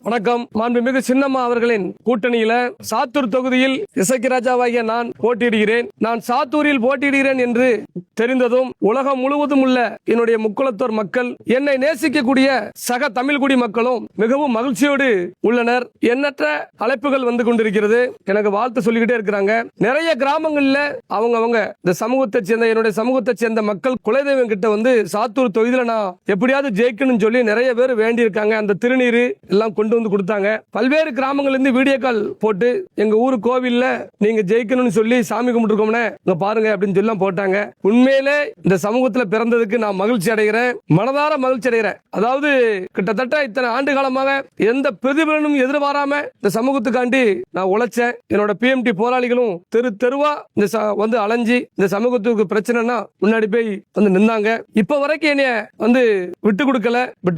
வணக்கம். மாண்புமிகு சின்னம்மா அவர்களின் கூட்டணியில சாத்தூர் தொகுதியில் இசக்கி ராஜாவாகிய நான் போட்டியிடுகிறேன். நான் சாத்தூரில் போட்டியிடுகிறேன் என்று தெரிந்ததும் உலகம் முழுவதும் உள்ள என்னுடைய முக்குளத்தோர் மக்கள், என்னை நேசிக்கக்கூடிய சக தமிழ்குடி மக்களும் மிகவும் மகிழ்ச்சியோடு உள்ளனர். எண்ணற்ற அழைப்புகள் வந்து கொண்டிருக்கிறது. எனக்கு வாழ்த்து சொல்லிக்கிட்டே இருக்கிறாங்க. நிறைய கிராமங்கள்ல அவங்க இந்த சமூகத்தை சேர்ந்த என்னுடைய சமூகத்தை சேர்ந்த மக்கள் குலதெய்வம் கிட்ட வந்து சாத்தூர் தொகுதியில நான் எப்படியாவது ஜெயிக்கணும்னு சொல்லி நிறைய பேர் வேண்டி இருக்காங்க. அந்த திருநீர் எல்லாம் கொண்டு வந்து கொடுத்தாங்க. பல்வேறு கிராமங்கள்ல இருந்து வீடியோ கால் போட்டு எங்க ஊரு கோவில்ல நீங்க ஜெயிக்கணும்னு சொல்லி சாமி கும்பிட்டுருக்கோம்னே இங்க பாருங்க அப்படின்னு சொல்லி போட்டாங்க. உண்மையிலே இந்த சமூகத்துல பிறந்ததுக்கு நான் மகிழ்ச்சி அடைகிறேன், மனதார மகிழ்ச்சி அடைகிறேன். அதாவது கிட்டத்தட்ட இத்தனை ஆண்டு காலமாக எந்த பிரதிபலனும் எதிர்பாராம இந்த சமூகத்துக்காண்டி நான் உழைச்சேன். என்னோட பிஎம்டி போராளிகளும் தெரு தெருவா இந்த வந்து அலைஞ்சி இந்த சமூகத்துக்கு பிரச்சனைனா முன்னாடி போய் வந்து நின்னாங்க. இப்ப வரைக்கும் என்னைய வந்து விட்டு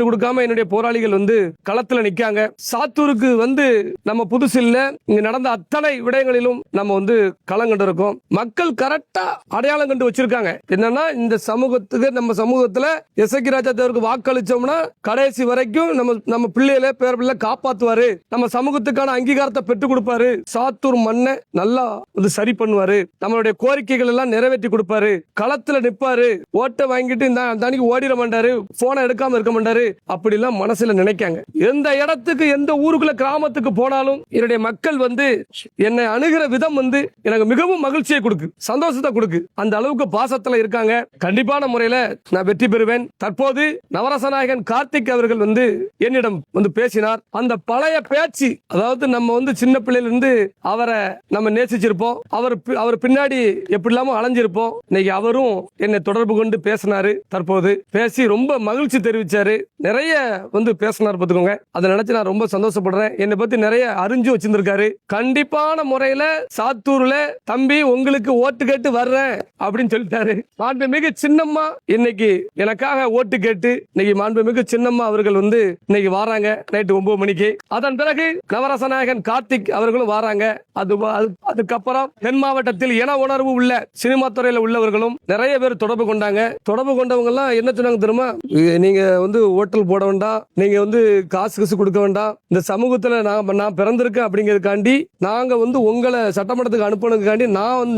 கொடுக்காம என்னுடைய போராளிகள் வந்து களத்துல நிக்காங்க. சாத்தூருக்கு வந்து நம்ம புதுசு இல்ல, இங்க நடந்த அத்தனை விடயங்களிலும் நம்ம வந்து களம் கண்டு இருக்கோம். மக்கள் கரெக்டா அடையாளம் கண்டு வச்சிருக்காங்க. என்னன்னா இந்த சமூகத்துக்கு நம்ம சமூகத்துல இசக்கி ராஜா தேவருக்கு வாக்களிச்சோம்னா கடைசி வரைக்கும் நம்ம பிள்ளைகளை பேர பிள்ளை காப்பாத்துவாரு, நம்ம சமூகத்துக்கான அங்கீகாரத்தை பெற்றுக் கொடுப்பாரு, சாத்தூர் மண்ணை நல்லா வந்து சரி பண்ணுவாரு, நம்மளுடைய கோரிக்கைகள் எல்லாம் நிறைவேற்றி கொடுப்பாரு, களத்துல நிப்பாரு, ஓட்டை வாங்கிட்டு இந்த அன்னைக்கு ஓடிட மாட்டாரு, போனை எடுக்காம இருக்க மாட்டாரு அப்படி எல்லாம் மனசுல நினைக்காங்க. எந்த இடத்துக்கு எந்த ஊருக்குள்ள கிராமத்துக்கு போனாலும் என்னுடைய மக்கள் வந்து என்னை அணுகிற விதம் வந்து எனக்கு மிகவும் மகிழ்ச்சியை கொடுக்கு, சந்தோஷத்தை கொடுக்கு. அந்த அளவுக்கு பாசத்துல இருக்காங்க. கண்டிப்பான முறையில நான் வெற்றி பெறுவேன். தற்போது நவரசநாயகன் கார்த்திக் அவர்கள் வந்து என்னிடம் வந்து பேசினார். அந்த பழைய பேச்சு, அதாவது நம்ம வந்து சின்ன பிள்ளையில இருந்து அவரை நம்ம நேசிச்சிருப்போம், அவர் பின்னாடி எப்படி இல்லாம அலைஞ்சிருப்போம். இன்னைக்கு அவரும் என்னை தொடர்பு கொண்டு பேசினாரு. தற்போது பேசி ரொம்ப மகிழ்ச்சி தெரிவிச்சாரு. நிறைய வந்து பேசினார் பார்த்துக்கோங்க. அதை நினைச்சு நான் ரொம்ப சந்தோஷப்படுறேன். என்னை பத்தி நிறைய அறிஞ்சு வச்சிருந்திருக்காரு. கண்டிப்பான முறையில சாத்தூர்ல தம்பி உங்களுக்கு ஓட்டு கேட்டு வர்றேன் அப்படின்னு சொல்லிட்டாரு. மாண்புமிகு சின்னம்மா இன்னைக்கு எனக்காக ஓட்டு கேட்டு இன்னைக்கு மாண்புமிகு சின்னம்மா அவர்கள் வந்து இன்னைக்கு வராங்க நைட்டு 9 மணிக்கு. அதன் பிறகு நவரசநாயகன் கார்த்திக் அவர்களும் வராங்க. அதுக்கப்புறம் தென் மாவட்டத்தில் இன உணர்வு உள்ள சினிமா துறையில உள்ளவர்களும் நிறைய பேர் தொடர்பு கொண்டாங்க. தொடர்பு கொண்டவங்க எல்லாம் என்ன சொன்னாங்க தெரியுமா? நீங்க வந்து ஓட்டல் போட வேண்டாம், நீங்க வந்து காசு கொடுக்க வேண்டாம், இந்த சமூகத்துல நான் பிறந்திருக்கேன் அப்படிங்கிறதுக்காண்டி நாங்க வந்து உங்களை சட்டமன்றத்துக்கு அனுப்பணுக்காண்டி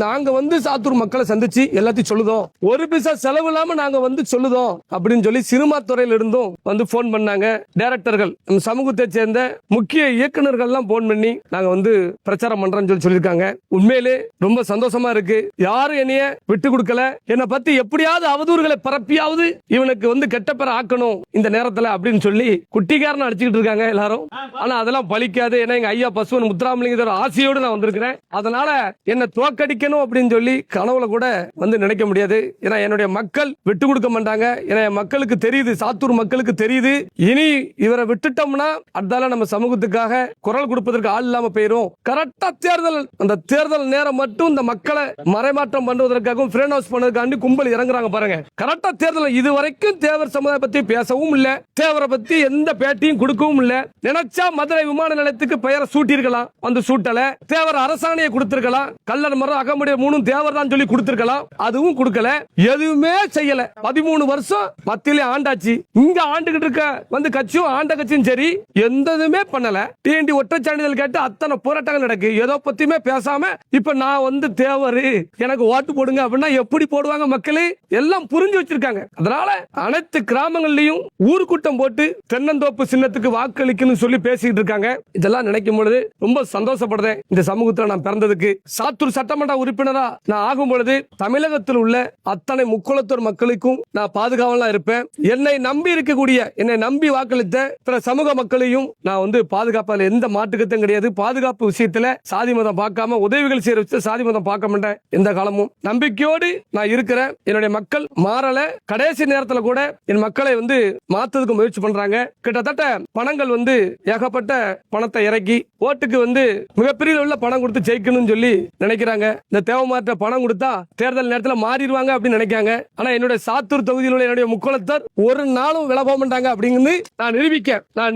நாங்க வந்து சாத்தூர் மக்களை சந்திச்சு எல்லாத்தையும் சொல்லுதோம், ஒரு பைசா செலவு இல்லாம நாங்க வந்து சொல்லுதோம் அப்படின்னு சொல்லி சினிமா துறையில இருந்தும் வந்து போன் பண்ணாங்க. டைரக்டர்கள், நம்ம சமூகத்தை சேர்ந்த முக்கிய இயக்குநர்கள் எல்லாம் போன் பண்ணி நாங்க வந்து பிரச்சாரம் பண்றோம்னு சொல்லியிருக்காங்க. உண்மையிலே ரொம்ப சந்தோஷமா இருக்கு. யாரும் என்னைய விட்டு கொடுக்கல. என்னை பத்தி எப்படியாவது அவதூறுகளை பரப்பியாவது இவனுக்கு வந்து கெட்ட பேர் ஆக்கணும் இந்த நேரத்துல அப்படின்னு சொல்லி குட்டிக்காரன் அடிச்சுக்கிட்டு இருக்காங்க எல்லாரும். ஆனா அதெல்லாம் பலிக்காது. ஏன்னா எங்க ஐயா பசுவன் முத்துராமலிங்க ஆசையோடு நான் வந்திருக்கிறேன். அதனால என்ன தோக்கடிக்கணும் அப்படின்னு சொல்லி கனவுல கூட வந்து நினைக்க முடியாது. ஏன்னா என்னுடைய மக்கள் விட்டு கொடுக்க மாட்டாங்க. ஏன்னா மக்களுக்கு தெரியுது, சாத்தூர் மக்களுக்கு தெரியுது, இனி இவரை விட்டுட்டோம்னா அதால நம்ம சமூகத்துக்காக குரல் கொடுப்பதற்கு ஆள் இல்லாம போயிரும். கரெக்டா தேர்தல், அந்த தேர்தல் நேரம் மட்டும் இந்த மக்களை மறைமாற்றம் பண்ணுவதற்காகவும் ஃப்ரீ ஹவுஸ் பண்ணதுக்காண்டி கும்பல் இறங்குறாங்க பாருங்க. கரெக்டா தேர்தல் இதுவரைக்கும் தேவர் சமுதாயம் பத்தி பேசவும் இல்ல, தேவரை பத்தி எந்த பேட்டியும் கொடுக்கவும் இல்ல. நினைச்சா மதுரை விமான நிலையத்துக்கு பெயரை சூட்டிருக்கலாம், வந்து சூட்டல. தேவர் அரசாணையை கொடுத்திருக்கலாம், கல்லர் மரம் அகமுடைய 3 தேவர் தான் சொல்லி கொடுத்திருக்கலாம், அதுவும் கொடுக்கல. எதுவுமே செய்யல. 13 வருஷம் மத்தியிலே ஆண்டாச்சு. இங்க ஆண்டுகிட்டு இருக்க வந்து கட்சியும் ஆண்ட கட்சியும் சரி எந்ததுமே பண்ணல. டிஎன்டி ஒற்றை சான்றிதழ் கேட்டு அத்தனை போராட்டங்கள் நடக்கு. ஏதோ பத்தியுமே பேசாம இப்ப நான் வந்து தேவரு எனக்கு ஓட்டு போடுங்க அப்படின்னா எப்படி போடுவாங்க மக்களே? எல்லாம் புரிஞ்சு வச்சிருக்காங்க. அதனால அனைத்து கிராமங்கள்லயும் ஊர்கூட்டம் போட்டு தென்னந்தோப்பு சின்னத்துக்கு வாக்களிக்கணும்னு சொல்லி பேசிட்டு இருக்காங்க. இதெல்லாம் நினைக்கும் பொழுது ரொம்ப சந்தோஷப்படுறேன். இந்த சமூகத்தில் நான் பிறந்ததுக்கு, சாத்தூர் சட்டமன்ற உறுப்பினரா நான் ஆகும் பொழுது தமிழகத்தில் உள்ள அத்தனை முக்குளத்தூர் மக்களுக்கும் நான் பாதுகாவலா இருப்பேன். என்னை நம்பி இருக்கக்கூடிய, என்னை நம்பி வாக்களித்த பிற சமூக மக்களையும் நான் வந்து பாதுகாப்பால எந்த மாற்றுக்கத்தும் கிடையாது. பாதுகாப்பு விஷயத்துல சாதி மதம் பார்க்காம உதவிகள் செய்யற விஷயத்துல சாதி மதம் பார்க்க மாட்டேன். எந்த காலமும் நம்பிக்கையோடு நான் இருக்கிறேன். என்னுடைய மக்கள் மாறல. கடைசி நேரத்தில் கூட என் மக்களை வந்து மாத்துறதுக்கு முயற்சி பண்றாங்க. கிட்டத்தட்ட பணங்கள் வந்து ஏகப்பட்ட பணத்தை இறக்கி ஓட்டுக்கு வந்து மிகப்பெரிய உள்ள பணம் கொடுத்து ஜெயிக்கணும்னு சொல்லி நினைக்கிறாங்க. இந்த தேவமாற்ற பணம் கொடுத்தா தேர்தல் நேரத்தில் மாறிடுவாங்க அப்படின்னு நினைக்காங்க. ஆனா என்னுடைய சாத்தூர் தொகுதியில் உள்ள என்னுடைய முக்குளத்தர் ஒரு நாளும் விலை போக மாட்டாங்க அப்படிங்கிறது நான்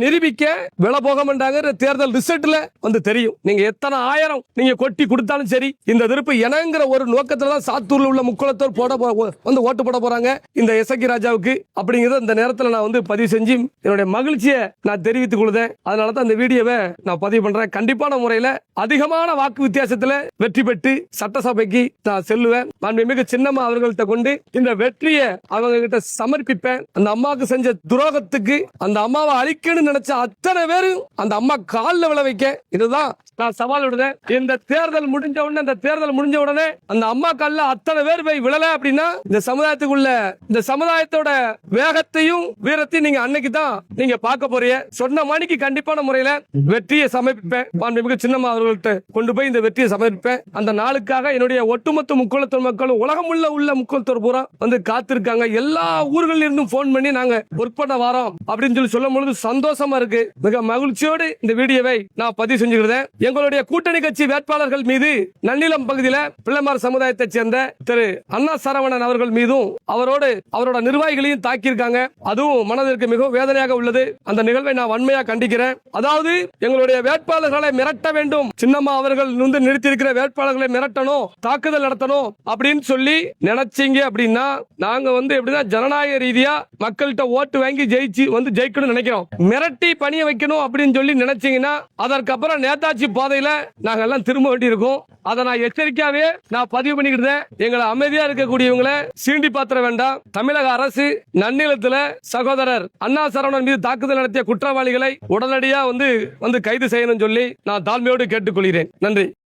நிரூபிக்க விலை போக மாட்டாங்க. தேர்தல் ரிசல்ட்ல வந்து தெரியும். நீங்க எத்தனை ஆயிரம் நீங்க கொட்டி கொடுத்தாலும் சரி, இந்த திருப்பு எனங்கிற ஒரு நோக்கத்துல தான் சாத்தூர்ல உள்ள முக்குளத்தோர் வந்து ஓட்டு போட போறாங்க இந்த இசக்கி ராஜாவுக்கு அப்படிங்கறத இந்த நேரத்தில் நான் வந்து பதிவு செஞ்சு என்னுடைய மகிழ்ச்சியை நான் தெரிவித்துக் கொள்கிறேன். தொழுதேன். அதனால தான் இந்த வீடியோவை நான் பதிவு பண்றேன். கண்டிப்பான முறையில அதிகமான வாக்கு வித்தியாசத்துல வெற்றி பெற்று சட்டசபைக்கு நான் செல்லுவேன். மாண்புமிகு சின்னம்மா அவர்கள்ட்ட கொண்டு இந்த வெற்றியை அவங்க கிட்ட சமர்ப்பிப்பேன். அந்த அம்மாவுக்கு செஞ்ச துரோகத்துக்கு அந்த அம்மாவை அழிக்கணும்னு நினைச்ச அத்தனை பேரும் அந்த அம்மா காலில் விழ வைக்க இதுதான் நான் சவால் விடுறேன். இந்த தேர்தல் முடிஞ்ச உடனே அந்த அம்மா காலில் அத்தனை பேர் போய் விழல அப்படின்னா இந்த சமுதாயத்துக்குள்ள இந்த சமுதாயத்தோட வேகத்தையும் வீரத்தையும் நீங்க அன்னைக்கு தான் நீங்க பார்க்க போறீங்க. சொன்ன மணிக்கு கண்டிப்பான முறையில வெற்றியை சமர்ப்பிப்பேன். மாண்புமிகு சின்னம்மா அவர்கள்ட்ட கொண்டு போய் இந்த வெற்றியை சமர்ப்பிப்பேன். அந்த நாளுக்காக என்னுடைய ஒட்டுமொத்த முக்குளத்தூர் மக்களும் உலகம் உள்ள முக்குளத்தூர் பூரா வந்து காத்திருக்காங்க. எல்லா ஊர்களில் இருந்தும் போன் பண்ணி நாங்க ஒர்க் பண்ண வரோம் அப்படின்னு சொல்லும் பொழுது சந்தோஷமா இருக்கு. மிக மகிழ்ச்சியோடு இந்த வீடியோவை நான் பதிவு செஞ்சுக்கிறேன். எங்களுடைய கூட்டணி கட்சி வேட்பாளர்கள் மீது நன்னிலம் பகுதியில் பிள்ளைமார் சமுதாயத்தைச் சேர்ந்த திரு அண்ணா சரவணன் அவர்கள் மீதும் அவரோட நிர்வாகிகளையும் தாக்கியிருக்காங்க. அதுவும் மனதிற்கு மிகவும் வேதனையாக உள்ளது. அந்த நிகழ்வை நான் வன்மையா கண்டிக்கிறேன். அதாவது எங்களுடைய வேட்பாளர்களை மிரட்ட வேண்டும், சின்னம்மா அவர்கள் வந்து நிறுத்தியிருக்கிற வேட்பாளர்களை மிரட்டணும், தாக்குதல் நடத்தணும் அப்படின்னு சொல்லி நினைச்சீங்க அப்படின்னா நாங்க வந்து எப்படின்னா ஜனநாயக ரீதியா மக்கள்கிட்ட ஓட்டு வாங்கி ஜெயிக்கணும்னு நினைக்கிறோம். மிரட்டி பணிய வைக்கணும் அப்படின்னு சொல்லி நினைச்சீங்கன்னா அதற்கப்புறம் நேதாஜி பாதையில நாங்க எல்லாம் திரும்ப வேண்டி இருக்கும். அதை நான் எச்சரிக்கையாவே நான் பதிவு பண்ணிக்கிட்டேன். எங்களை அமைதியா இருக்கக்கூடியவங்களை சீண்டி பாத்திர வேண்டாம். தமிழக அரசு நன்னிலத்துல சகோதரர் அண்ணா சரவணன் மீது தாக்குதல் நடத்திய குற்றவாளிகளை உடனடியா வந்து கைது செய்யணும் சொல்லி நான் தாழ்மையோடு கேட்டுக்கொள்கிறேன். நன்றி.